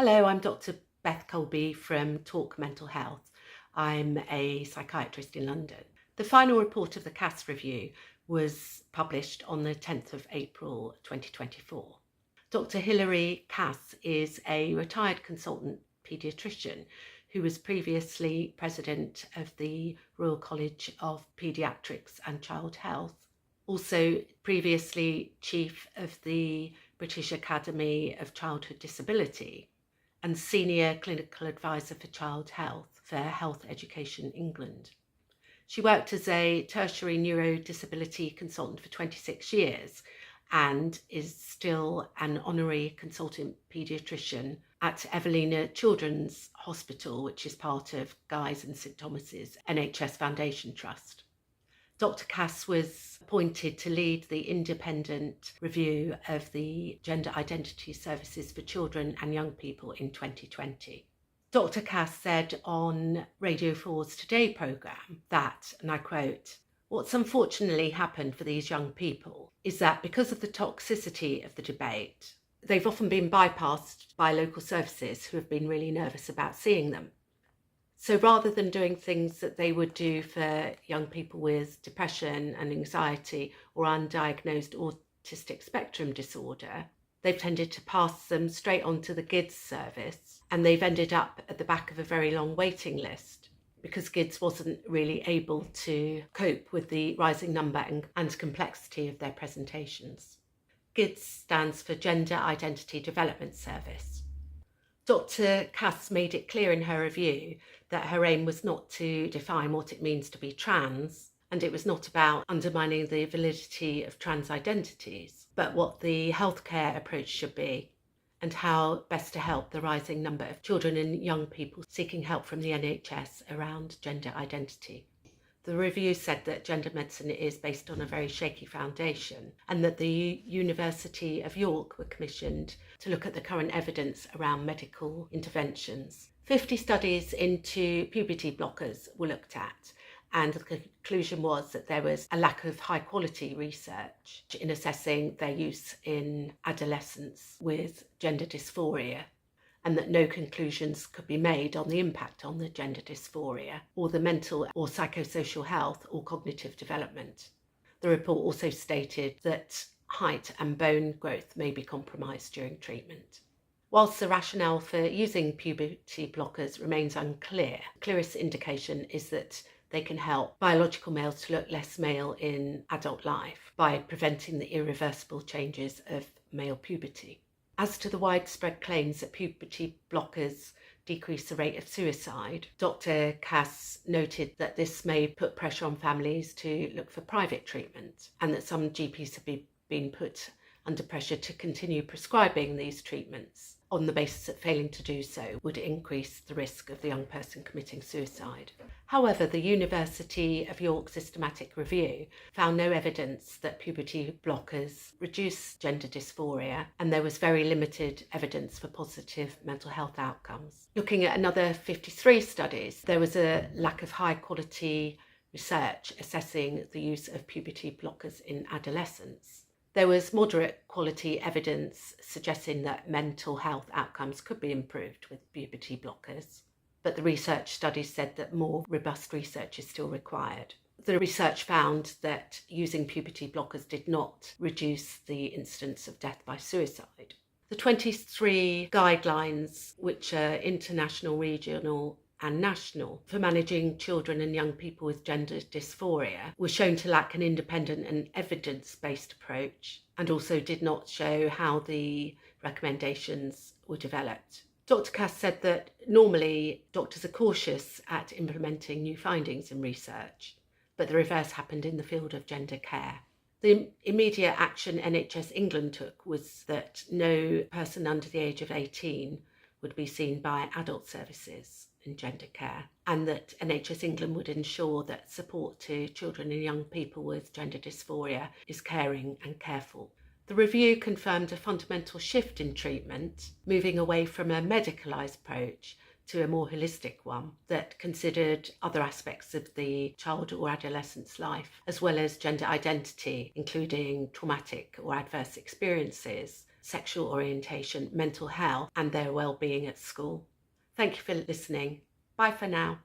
Hello, I'm Dr. Beth Colby from Talk Mental Health. I'm a psychiatrist in London. The final report of the Cass review was published on the 10th of April 2024. Dr. Hilary Cass is a retired consultant paediatrician who was previously president of the Royal College of Paediatrics and Child Health, also previously chief of the British Academy of Childhood Disability, and Senior Clinical Advisor for Child Health for Health Education England. She worked as a tertiary neurodisability consultant for 26 years and is still an honorary consultant paediatrician at Evelina Children's Hospital, which is part of Guy's and St Thomas's NHS Foundation Trust. Dr. Cass was appointed to lead the independent review of the gender identity services for children and young people in 2020. Dr. Cass said on Radio 4's Today programme that, and I quote, "What's unfortunately happened for these young people is that because of the toxicity of the debate, they've often been bypassed by local services who have been really nervous about seeing them. So rather than doing things that they would do for young people with depression and anxiety or undiagnosed autistic spectrum disorder, they've tended to pass them straight on to the GIDS service, and they've ended up at the back of a very long waiting list because GIDS wasn't really able to cope with the rising number and complexity of their presentations." GIDS stands for Gender Identity Development Service. Dr. Cass made it clear in her review that her aim was not to define what it means to be trans, and it was not about undermining the validity of trans identities, but what the healthcare approach should be and how best to help the rising number of children and young people seeking help from the NHS around gender identity. The review said that gender medicine is based on a very shaky foundation and that the University of York were commissioned to look at the current evidence around medical interventions. 50 studies into puberty blockers were looked at, and the conclusion was that there was a lack of high quality research in assessing their use in adolescents with gender dysphoria, and that no conclusions could be made on the impact on the gender dysphoria or the mental or psychosocial health or cognitive development. The report also stated that height and bone growth may be compromised during treatment. Whilst the rationale for using puberty blockers remains unclear, the clearest indication is that they can help biological males to look less male in adult life by preventing the irreversible changes of male puberty. As to the widespread claims that puberty blockers decrease the rate of suicide, Dr. Cass noted that this may put pressure on families to look for private treatment and that some GPs have been put under pressure to continue prescribing these treatments on the basis that failing to do so would increase the risk of the young person committing suicide. However, the University of York systematic review found no evidence that puberty blockers reduce gender dysphoria, and there was very limited evidence for positive mental health outcomes. Looking at another 53 studies, there was a lack of high quality research assessing the use of puberty blockers in adolescents. There was moderate quality evidence suggesting that mental health outcomes could be improved with puberty blockers, but the research studies said that more robust research is still required. The research found that using puberty blockers did not reduce the incidence of death by suicide. The 23 guidelines, which are international, regional, and national, for managing children and young people with gender dysphoria, were shown to lack an independent and evidence-based approach, and also did not show how the recommendations were developed. Dr. Cass said that normally doctors are cautious at implementing new findings in research, but the reverse happened in the field of gender care. The immediate action NHS England took was that no person under the age of 18 would be seen by adult services in gender care, and that NHS England would ensure that support to children and young people with gender dysphoria is caring and careful. The review confirmed a fundamental shift in treatment, moving away from a medicalised approach to a more holistic one that considered other aspects of the child or adolescent's life, as well as gender identity, including traumatic or adverse experiences, sexual orientation, mental health, and their well-being at school. Thank you for listening. Bye for now.